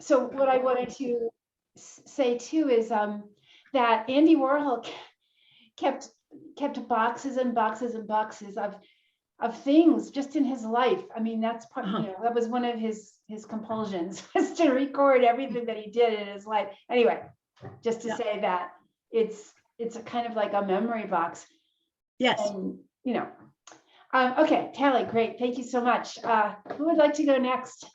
so what I wanted to say too is that Andy Warhol kept boxes and boxes and boxes of things just in his life. I mean, that's part, that was one of his compulsions, was to record everything that he did in his life. Anyway, just to say that it's a kind of like a memory box. Yes. And, okay, Tally, great. Thank you so much. Who would like to go next?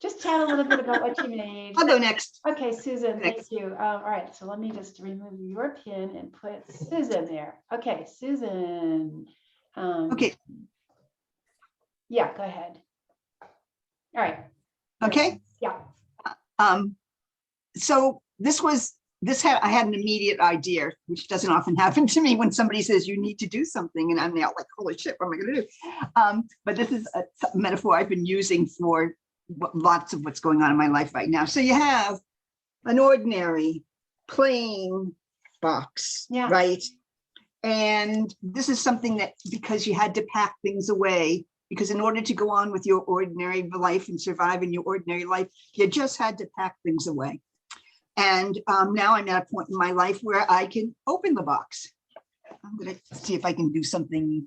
Just chat a little bit about what you made. I'll go next. Okay, Susan, thank you. All right, so let me just remove your pin and put Susan there. Okay, Susan. Okay. Yeah, go ahead. All right. Okay. Yeah. So I had an immediate idea, which doesn't often happen to me when somebody says you need to do something, and I'm now like, holy shit, what am I going to do? But this is a metaphor I've been using for lots of what's going on in my life right now. So you have an ordinary plain box, right? And this is something that, because you had to pack things away, because in order to go on with your ordinary life and survive in your ordinary life, you just had to pack things away. And now I'm at a point in my life where I can open the box. I'm going to see if I can do something,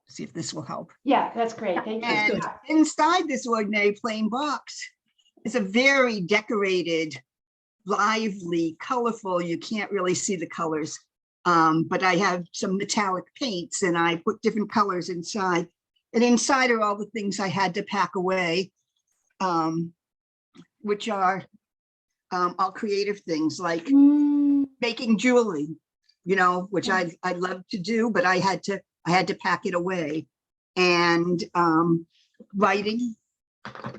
see if this will help. Yeah, that's great. Thank you. And inside this ordinary plain box is a very decorated, lively, colorful, you can't really see the colors, but I have some metallic paints and I put different colors inside. And inside are all the things I had to pack away, which are all creative things like making jewelry, which I love to do, but I had to pack it away. And writing.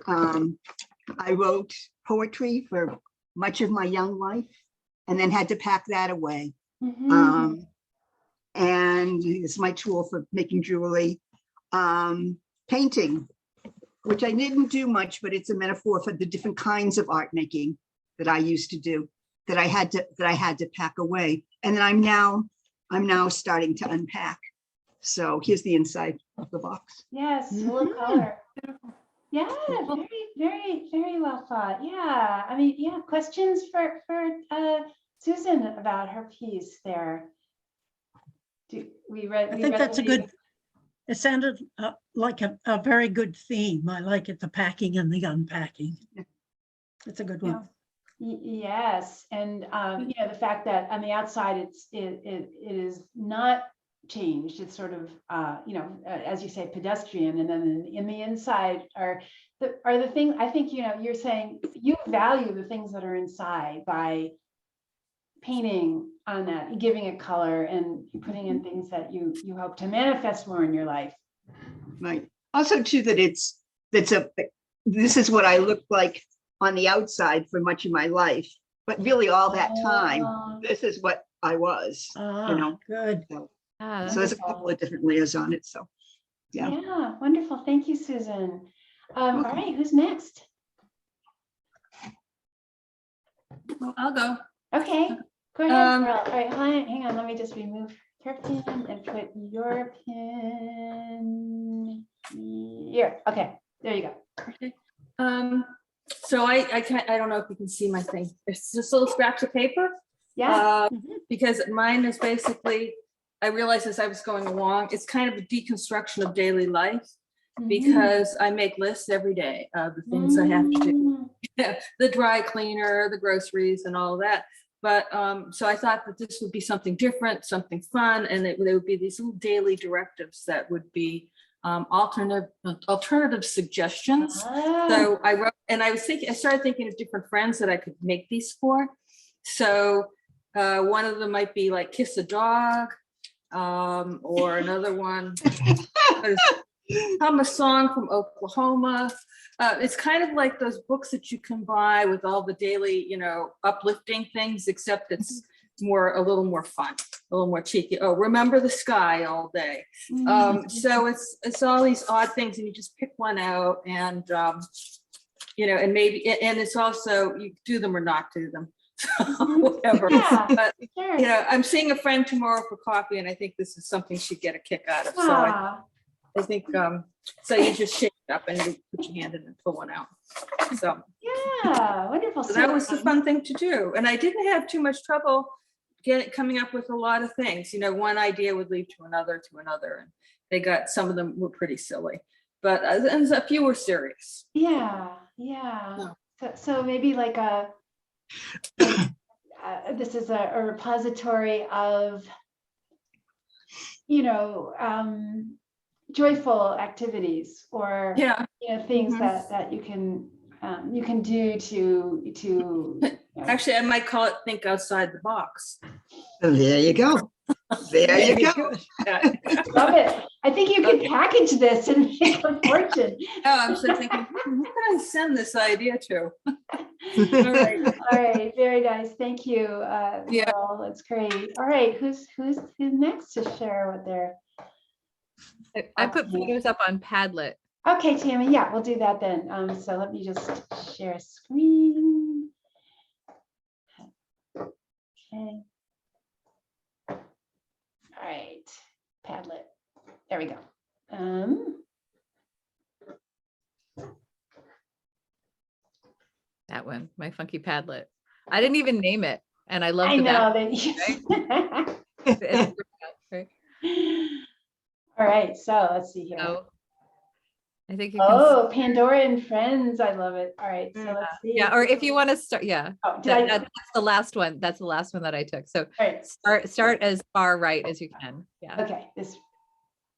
I wrote poetry for much of my young life and then had to pack that away. And it's my tool for making jewelry. Painting, which I didn't do much, but it's a metaphor for the different kinds of art making that I used to do, that I had to pack away. And then I'm now starting to unpack. So here's the inside of the box. Yes, full of color. Yeah, very, very, very well thought. Yeah, I mean, yeah, questions for Susan about her piece there. I think that's a good, it sounded like a very good theme. I like it, the packing and the unpacking. It's a good one. Yes, and the fact that on the outside it is not changed. It's sort of as you say, pedestrian, and then in the inside are the things. I think you're saying you value the things that are inside by painting on that, giving it color, and putting in things that you hope to manifest more in your life. Right. Also, too, that this is what I looked like on the outside for much of my life, but really all that time, this is what I was. Good. So there's a couple of different layers on it. So, yeah. Yeah, wonderful. Thank you, Susan. All right, who's next? Well, I'll go. Okay, go ahead, Pearl. All right, hang on. Let me just remove your pin and put your pin here. Okay, there you go. Okay. So I don't know if you can see my thing. It's just little scraps of paper. Yeah. Because mine is basically, I realized as I was going along, it's kind of a deconstruction of daily life, because I make lists every day of the things I have to do, the dry cleaner, the groceries, and all of that. But so I thought that this would be something different, something fun, and they would be these little daily directives that would be alternative suggestions. So I wrote, and I started thinking of different friends that I could make these for. So one of them might be like kiss a dog, or another one, hum a song from Oklahoma. It's kind of like those books that you can buy with all the daily, uplifting things, except it's a little more fun, a little more cheeky. Oh, remember the sky all day. So it's all these odd things, and you just pick one out, and and maybe, and it's also you do them or not do them. Whatever. Yeah, but sure. I'm seeing a friend tomorrow for coffee, and I think this is something she'd get a kick out of. So I think so you just shake up and you put your hand in and pull one out. So Yeah, wonderful. so that was the fun thing to do. And I didn't have too much trouble coming up with a lot of things. You know, one idea would lead to another, and they got, some of them were pretty silly, but and a few were serious. Yeah. No. So maybe like this is a repository of, joyful activities, or Yeah. things Mhm. that you can do to Actually, I might call it think outside the box. There you go. There you Very go. good. Yeah. love it. I think you could Okay. package this and make a fortune. Oh, I'm still thinking, who can I send this idea to? All right. All right, very nice. Thank you. Yeah. Laurel. That's great. All right, who's next to share what they're I put photos up on Padlet. okay, Tammy. Yeah, we'll do that then. So let me just share screen. Okay. All right, Padlet. There we go. That one, my funky Padlet. I didn't even name it, and I love I the know back. that. Right? All right, so let's see here. So I think you can. Oh, Pandora and Friends. I love it. All right, so let's see. Yeah, or if you want to start, yeah. Oh, did I? That's the last one. That's the last one that I took. So All right. start as far right as you can. Yeah. Okay. This.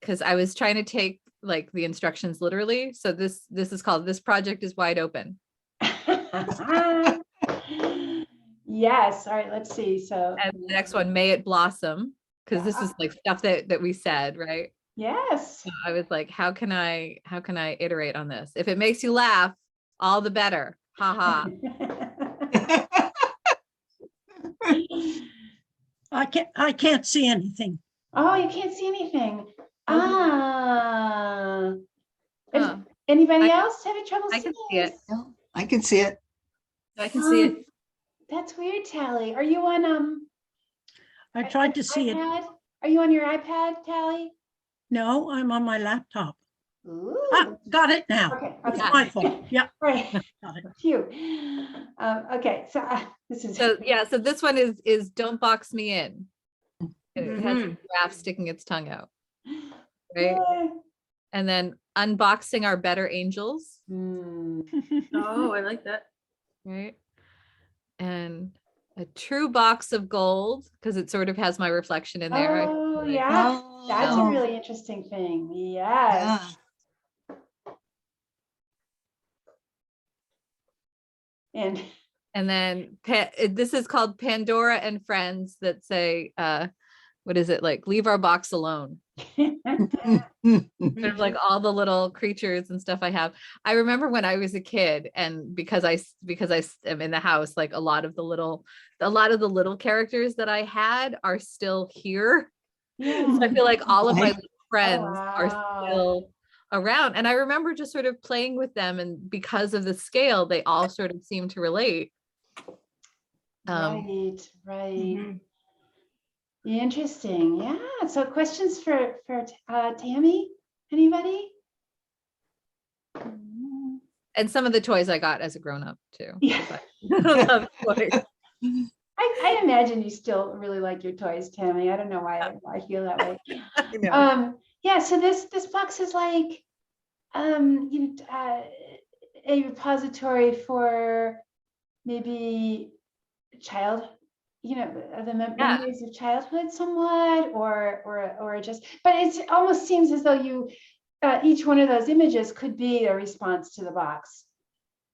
Because I was trying to take like the instructions literally. So this is called "This project is wide open." Yes. All right. Let's see. So. And the next one, "May it blossom," because this is like stuff that we said, right? Yes. So I was like, how can I iterate on this? If it makes you laugh, all the better. Ha ha. I can't see anything. Oh, you can't see anything. Huh. Anybody I- else having trouble I seeing can see it. this? No, I can see it. I can see it. That's weird, Tally. Are you on I tried to see it. iPad? Are you on your iPad, Tally? No, I'm on my laptop. Ooh. Got it now. Okay. It's Okay. my fault. Yeah, Right. got it. Phew. Okay. So this is. So yeah, so this one is "Don't box me in." It has a Mhm. giraffe sticking its tongue out, right? Yeah. And then "Unboxing Our Better Angels," Hmm. Oh, I like that. right? And "A True Box of Gold," because it sort of has my reflection in there. I Oh, feel like- yeah. That's a Oh, really interesting thing. yeah. Yes. And And then this is called "Pandora and Friends," that say, what is it, like, "Leave our box alone." Sort of like all the little creatures and stuff I have. I remember when I was a kid, and because I am in the house, like a lot of the little characters that I had are still here. So I feel like all of my Right. little friends are wow. still around. And I remember just sort of playing with them, and because of the scale, they all sort of seem to relate. Right. Mhm. Interesting. Yeah. So questions for Tammy? Anybody? And some of the toys I got as a grown-up too. Yeah. 'Cause I love toys. I imagine you still really like your toys, Tammy. I don't know why I feel that way. I know. Yeah. So this box is like a repository for maybe child, the Yeah. memories of childhood somewhat, or just, but it almost seems as though you each one of those images could be a response to the box.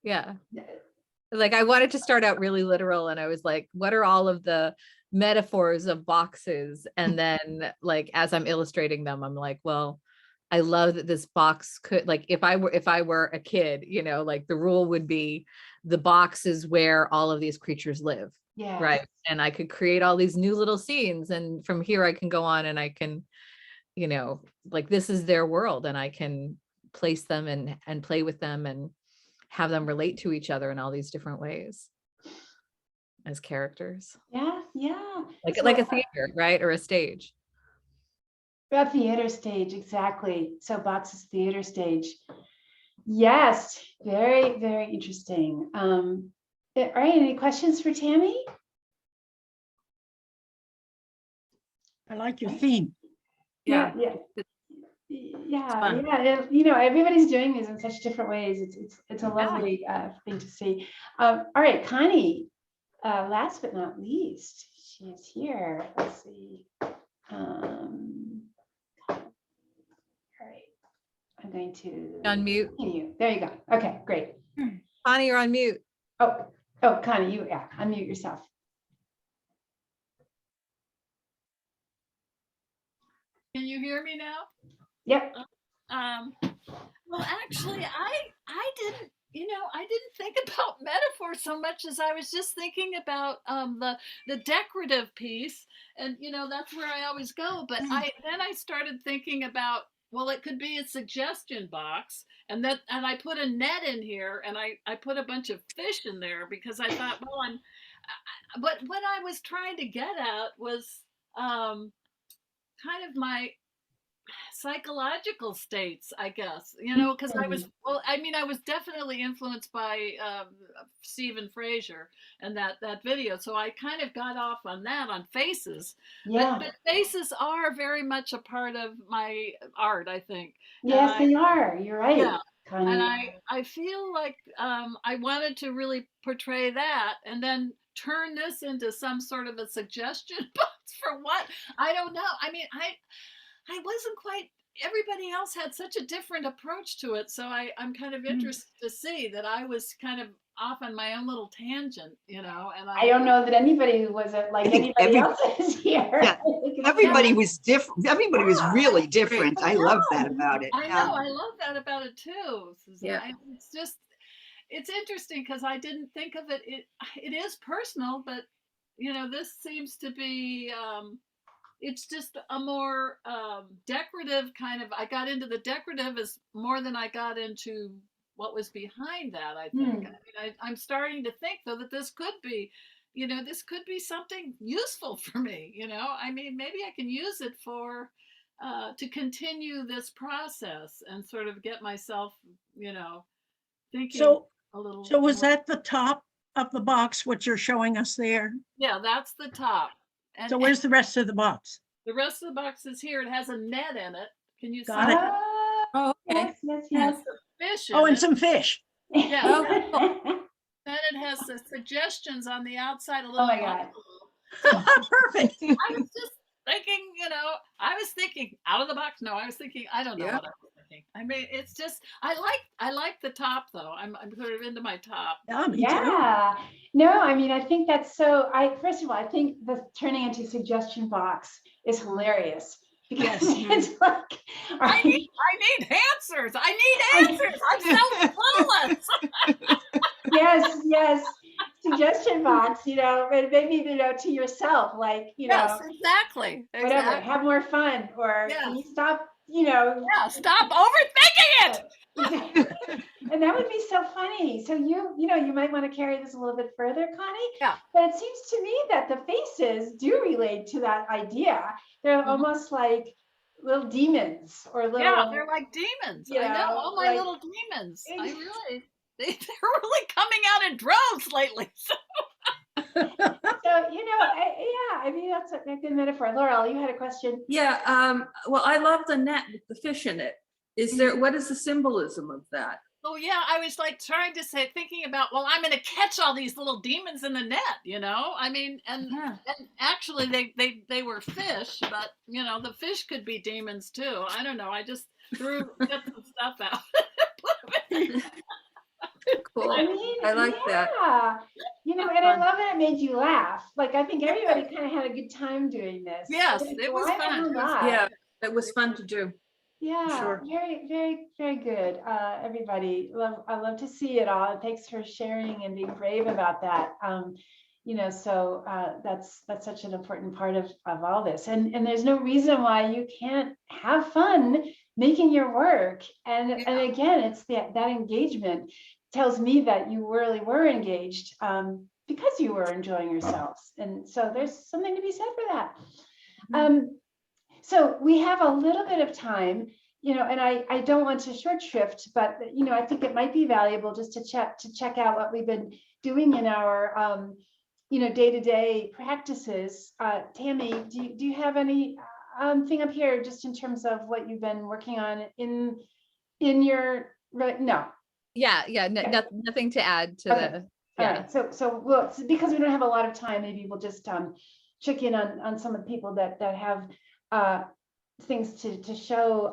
Yeah. Like I wanted to start out really literal, and I was like, what are all of the metaphors of boxes? And then like as I'm illustrating them, I'm like, well, I love that this box could, like, if I were a kid, like the rule would be the box is where all of these creatures live. Yeah. Right. And I could create all these new little scenes, and from here I can go on and I can, like, this is their world, and I can place them and play with them and have them relate to each other in all these different ways as characters, Yeah. Yeah. like a theater, right? Or a stage. A theater stage, exactly. So boxes theater stage. Yes, very, very interesting. All right, any questions for Tammy? I like your theme. Yeah. Yeah. fun. You know, everybody's doing this in such different ways. It's a lovely thing to see. All right, Connie, last but not least, she is here. Let's see. All right, I'm going to Unmute. continue. There you go. Okay, great. Connie, you're on mute. Oh, Connie, unmute yourself. Can you hear me now? Yep. Well, actually, I didn't, I didn't think about metaphor so much as I was just thinking about the decorative piece, and that's where I always go. But I started thinking about, well, it could be a suggestion box, and I put a net in here, and I put a bunch of fish in there because I thought, well, but what I was trying to get at was kind of my psychological states, I guess, because I was definitely influenced by Stephen Fraser and that video. So I kind of got off on that, on faces. Yeah. But faces are very much a part of my art, I think. Yes, they are. You're right. Yeah. Connie. And I feel like I wanted to really portray that and then turn this into some sort of a suggestion box for what? I don't know. I mean, I wasn't quite, everybody else had such a different approach to it. So I'm kind of interested to see that I was kind of off on my own little tangent, and I don't know that anybody was like anybody else is here. Yeah, everybody was different. Everybody was really different. I love that about it. I know, I love that about it too. Yeah. It's interesting because I didn't think of it. It is personal, but this seems to be, it's just a more decorative kind of, I got into the decorative as more than I got into what was behind that, I think. I mean, I'm starting to think though that this could be, this could be something useful for me, I mean, maybe I can use it for, to continue this process and sort of get myself, thinking So, a little. so was more. that the top of the box, what you're showing us there? Yeah, that's the top. And, So where's the rest of the box? the rest of the box is here. It has a net in it. Can you Got see it. Oh, okay. Yes. It has some fish in Oh, and it. some fish. Yeah. Then it has the suggestions on the outside. A little. Oh my God. Perfect. I was just thinking, I was thinking out of the box. No, I was thinking, I don't know Yeah. what I was thinking. I mean, it's just, I like the top though. I'm sort of into my top. Yeah, me too. Yeah. No, I mean, I think that's so, first of all, I think the turning into suggestion box is hilarious because it's like, all I right, need answers. I need answers. I'm so clueless. yes, suggestion box, but maybe, to yourself, like, Yes, exactly. whatever, Exactly. have more fun, or Yeah. can you stop, Yeah, stop overthinking it. and that would be so funny. So you might want to carry this a little bit further, Connie. Yeah. But it seems to me that the faces do relate to that idea. They're almost like little demons or little. Yeah, they're like demons. I know, all my like- little demons. They're really coming out in droves lately. So So I mean that's a good metaphor. Laurel, you had a question. Yeah, well, I love the net with the fish in it. What is the symbolism of that? oh yeah, I was like trying to say, thinking about, well, I'm going to catch all these little demons in the net, I mean, and actually they were fish, but the fish could be demons too. I don't know. I just got some stuff out. Cool. I mean, I like that. And I love that it made you laugh. Like I think everybody kind of had a good time doing this. Yes, Like, it was why fun. not? Yeah, it was fun to do. Yeah, Sure. very, very, very good. Everybody, I love to see it all. Thanks for sharing and being brave about that. So that's such an important part of all this. And there's no reason why you can't have fun making your work. And again, it's that engagement tells me that you really were engaged because you were enjoying yourselves. And so there's something to be said for that. So we have a little bit of time. you know, and I don't want to short shrift, but, you know, I think it might be valuable just to check out what we've been doing in our, you know, day-to-day practices. Tammy, do you have any thing up here just in terms of what you've been working on in your, right? No. Yeah, Okay. nothing to add to Okay. the, All yeah. right, so well, because we don't have a lot of time, maybe we'll just check in on some of the people that have things to show.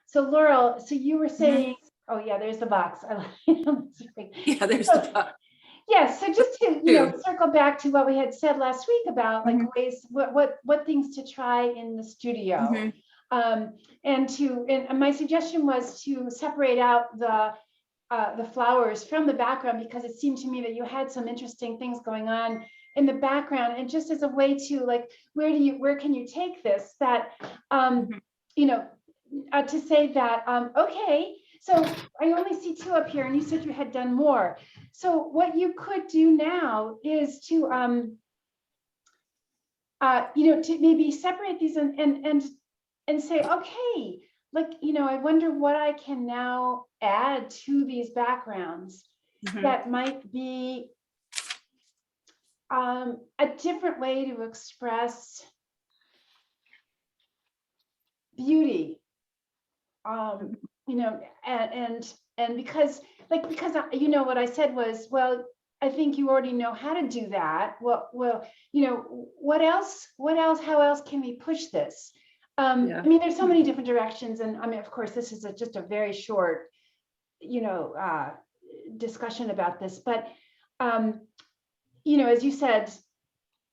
So Laurel, so you were saying, oh yeah, there's the box. Yeah, there's the box. Yes, so just to, you know, Two. circle back to what we had said last week about like Mhm. ways, what things to try in the studio. Mhm. And my suggestion was to separate out the flowers from the background, because it seemed to me that you had some interesting things going on in the background, and just as a way to like, where can you take this, that you know, to say that okay, so I only see 2 up here and you said you had done more. So what you could do now is to you know, to maybe separate these and say, okay, like, you know, I wonder what I can now add to these backgrounds Mhm. that might be a different way to express beauty. You know, and because you know, what I said was, well, I think you already know how to do that. Well, you know, what else, how else can we push this? Yeah. I mean, there's so many different directions, and I mean, of course, this is just a very short, you know, discussion about this, but you know, as you said,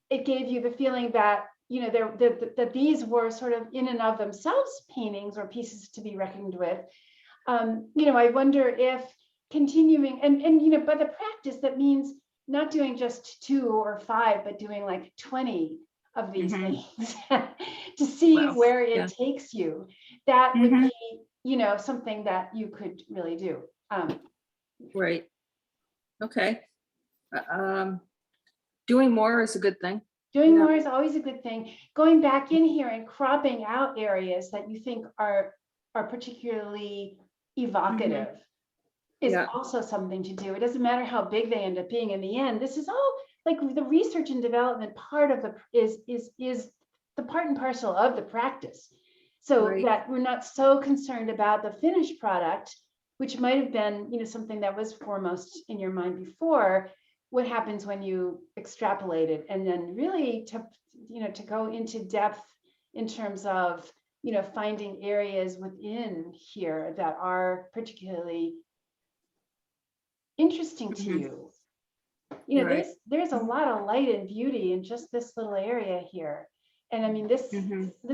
it gave you the feeling that, you know, that these were sort of in and of themselves paintings or pieces to be reckoned with. You know, I wonder if continuing and you know, by the practice, that means not doing just 2 or 5, but doing like 20 of these things to see Wow. where it Yeah. takes you. That would Mhm. be, you know, something that you could really do. Right. Okay. Doing more is a good thing. Doing Yeah. more is always a good thing. Going back in here and cropping out areas that you think are particularly evocative is Yeah. also something to do. It doesn't matter how big they end up being in the end. This is all like the research and development part of the is the part and parcel of the practice. So Right. that we're not so concerned about the finished product, which might have been, you know, something that was foremost in your mind before. What happens when you extrapolate it, and then really to, you know, to go into depth in terms of, you know, finding areas within here that are particularly interesting to Mhm. you. You know, Right. there's a lot of light and beauty in just this little area here. And I mean, this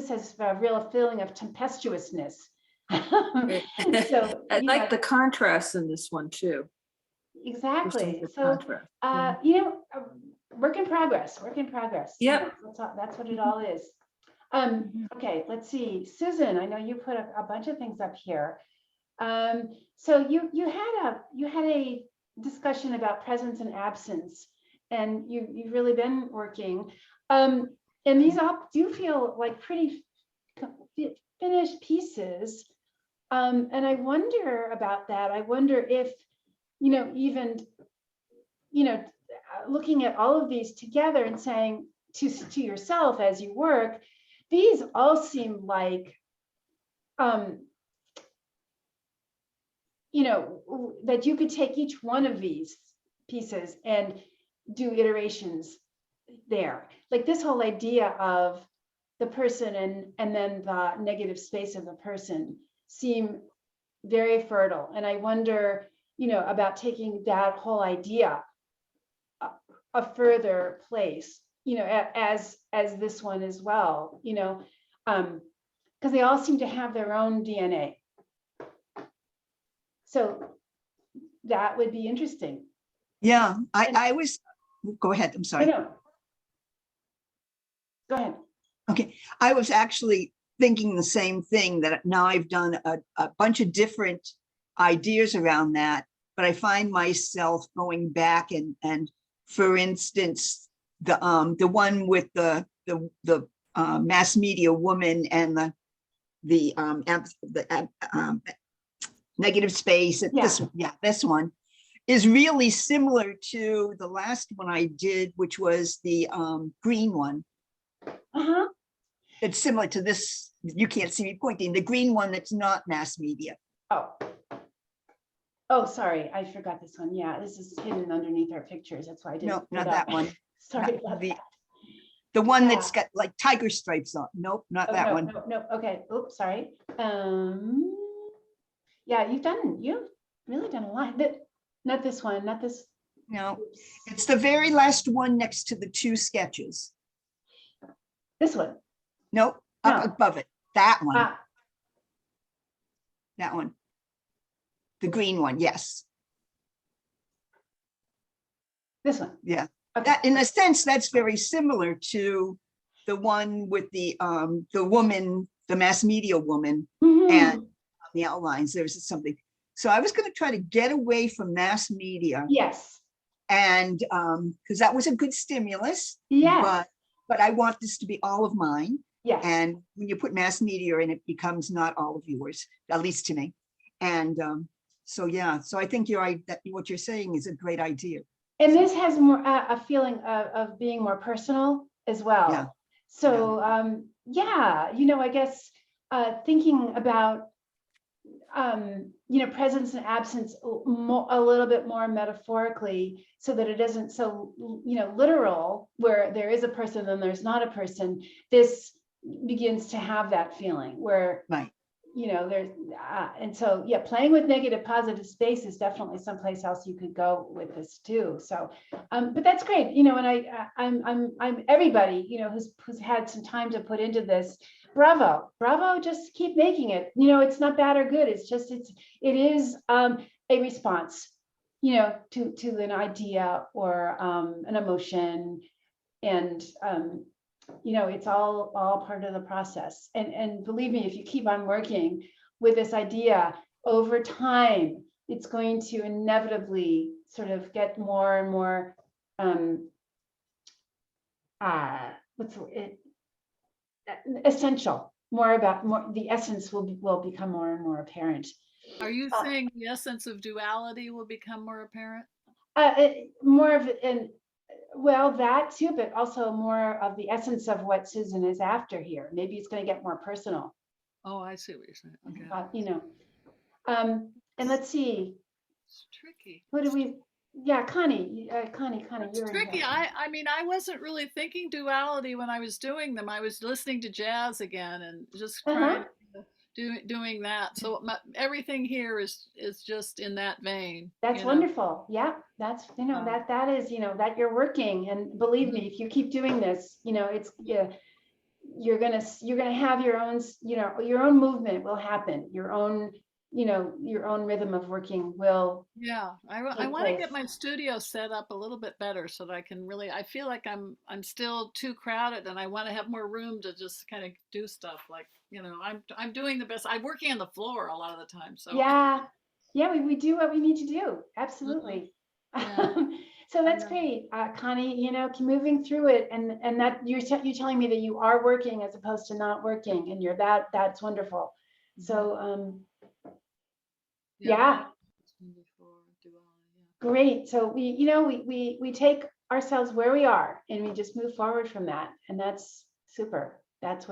has a real feeling of tempestuousness. Right. So, I you like know, the contrast in this one too. There's some exactly. good So, contrast. you know, work in progress, you Yep. know, that's what it all is. Okay, let's see. Susan, I know you put a bunch of things up here. So you had a discussion about presence and absence, and you've really been working. And these all do feel like pretty finished pieces. And I wonder about that. I wonder if, you know, even, you know, looking at all of these together and saying to yourself as you work, these all seem like you know, that you could take each one of these pieces and do iterations there. Like this whole idea of the person and then the negative space of the person seem very fertile. And I wonder, you know, about taking that whole idea a further place, you know, as this one as well, you know, because they all seem to have their own DNA. So that would be interesting. Yeah, I was, go ahead, I'm sorry. No. Go ahead. Okay, I was actually thinking the same thing, that now I've done a bunch of different ideas around that, but I find myself going back and for instance, the one with the mass media woman and the negative space, and this one is really similar to the last one I did, which was the green one. Uh-huh. It's similar to this. You can't see me pointing. The green one that's not mass media. Oh. Oh, sorry, I forgot this one. Yeah, this is hidden underneath our pictures. That's why I didn't. No, put not it that up. one. Sorry Not about the- that. The one Yeah. that's got like tiger stripes on. Nope, not Oh, that no, one. no, no, okay, oops, sorry. Yeah, you've really done a lot, but not this one, not this. No, Oops. it's the very last one next to the two sketches. This one. Nope, up No. above it. That one, Ah, that one. The green one, yes. this one. Yeah. Okay. That, in a sense, that's very similar to the one with the woman, the mass media woman, Mhm. and the outlines. There's something. So I was going to try to get away from mass media, Yes, and because that was a good stimulus. yes, But I want this to be all of mine. yes. And when you put mass media in, it becomes not all of yours, at least to me. And so, yeah, so I think what you're saying is a great idea. And this has more a feeling of being more personal as well. Yeah. So yeah, you know, I guess thinking about you know, presence and absence a little bit more metaphorically, so that it isn't so, you know, literal, where there is a person and there's not a person. This begins to have that feeling where, Right. you know, there's and so yeah, playing with negative positive space is definitely someplace else you could go with this too. So but that's great, you know, and I'm everybody, you know, who's had some time to put into this, bravo, just keep making it. You know, it's not bad or good, it's just it is a response, you know, to an idea or an emotion. And you know, it's all part of the process. And believe me, if you keep on working with this idea over time, it's going to inevitably sort of get more and more essential, the essence will become more and more apparent. Are you saying the essence of duality will become more apparent? More of an, well, that too, but also more of the essence of what Susan is after here. Maybe it's going to get more personal, Oh, I see what you're saying. Okay. you know. And let's see, It's tricky. what do we, yeah, Connie, It's you're in tricky. here. I mean, I wasn't really thinking duality when I was doing them. I was listening to jazz again and just trying doing that. So everything here is just in that vein. That's you know? wonderful. Yeah, that's, you know, that is, you know, that you're working. And believe me, if you keep doing this, you know, it's, yeah, you're gonna have your own, you know, your own movement will happen. Your own, you know, your own rhythm of working will. Yeah, I take want to place. get my studio set up a little bit better so that I can really, I feel like I'm still too crowded and I want to have more room to just kind of do stuff like, you know, I'm doing the best. I'm working on the floor a lot of the time. So Yeah, we do what we need to do. Absolutely. Yeah. So that's know. great, Connie, you know, keep moving through it, and that you're telling me that you are working as opposed to not working, and that's wonderful. So yeah, great. So we take ourselves where we are and we just move forward from that, and that's super. That's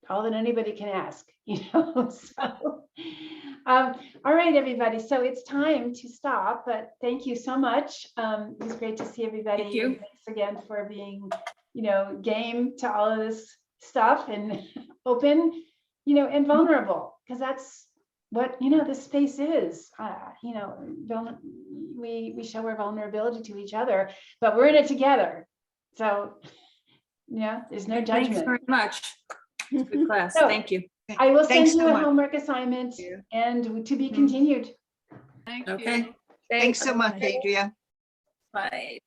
all that anybody can ask, you know. So all right, everybody, so it's time to stop, but thank you so much. It was great to see everybody. Thank you. And thanks again for being, you know, game to all of this stuff and open, you know, and vulnerable, because that's what, you know, this space is. You know, we show our vulnerability to each other, but we're in it together. So yeah, there's no Thanks judgment. very much. Good class. So- Thank you. I will send Thanks you so a much. homework assignment, Thank you. and to be continued. Thank Okay. you. Thanks so much, Adria. Bye.